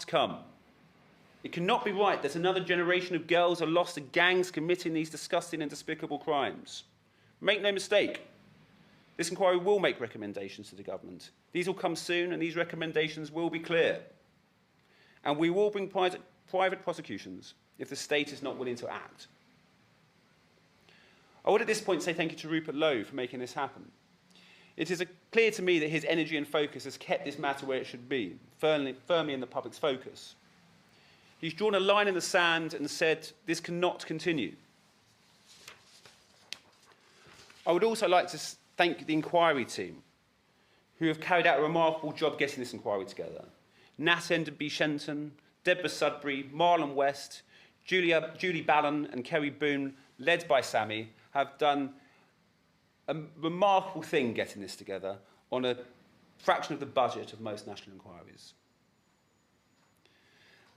must come. It cannot be right that another generation of girls are lost to gangs committing these disgusting and despicable crimes. Make no mistake, this inquiry will make recommendations to the government. These will come soon, and these recommendations will be clear. And we will bring private prosecutions if the state is not willing to act. I would at this point say thank you to Rupert Lowe for making this happen. It is clear to me that his energy and focus has kept this matter where it should be, firmly in the public's focus. He's drawn a line in the sand and said, this cannot continue. I would also like to thank the inquiry team, who have carried out a remarkable job getting this inquiry together. Nat Enderby-Shenton, Deborah Sudbury, Marlon West, Julie Ballon and Kerry Boone, led by Sammy, have done a remarkable thing getting this together on a fraction of the budget of most national inquiries.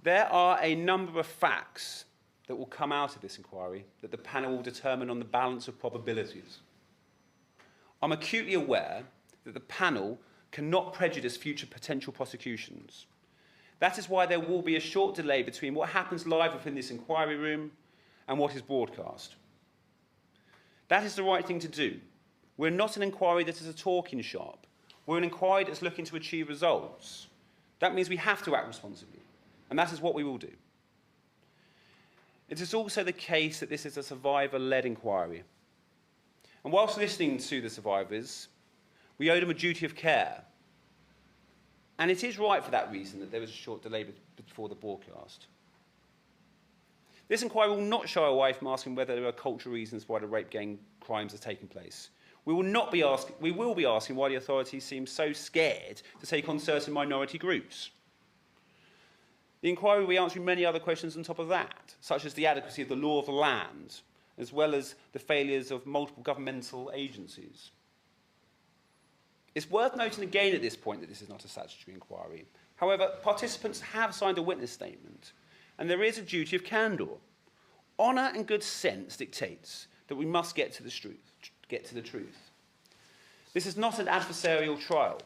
There are a number of facts that will come out of this inquiry that the panel will determine on the balance of probabilities. I'm acutely aware that the panel cannot prejudice future potential prosecutions. That is why there will be a short delay between what happens live within this inquiry room and what is broadcast. That is the right thing to do. We're not an inquiry that is a talking shop. We're an inquiry that's looking to achieve results. That means we have to act responsibly, and that is what we will do. It is also the case that this is a survivor-led inquiry. And whilst listening to the survivors, we owe them a duty of care. And it is right for that reason that there was a short delay before the broadcast. This inquiry will not shy away from asking whether there are cultural reasons why the rape gang crimes are taking place. We will be asking why the authorities seem so scared to take on certain minority groups. The inquiry will be answering many other questions on top of that, such as the adequacy of the law of the land, as well as the failures of multiple governmental agencies. It's worth noting again at this point that this is not a statutory inquiry. However, participants have signed a witness statement, and there is a duty of candour. Honour and good sense dictates that we must get to the truth. This is not an adversarial trial.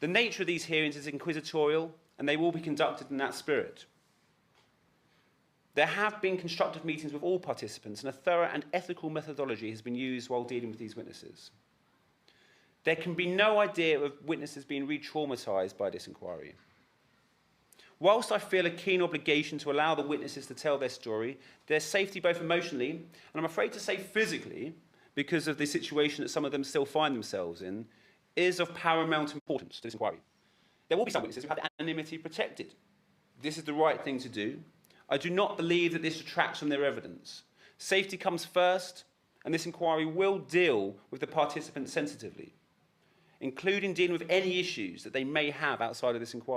The nature of these hearings is inquisitorial, and they will be conducted in that spirit. There have been constructive meetings with all participants, and a thorough and ethical methodology has been used while dealing with these witnesses. There can be no idea of witnesses being re-traumatised by this inquiry. Whilst I feel a keen obligation to allow the witnesses to tell their story, their safety both emotionally, and I'm afraid to say physically, because of the situation that some of them still find themselves in, is of paramount importance to this inquiry. There will be some witnesses who have their anonymity protected. This is the right thing to do. I do not believe that this detracts from their evidence. Safety comes first, and this inquiry will deal with the participants sensitively, including dealing with any issues that they may have outside of this inquiry.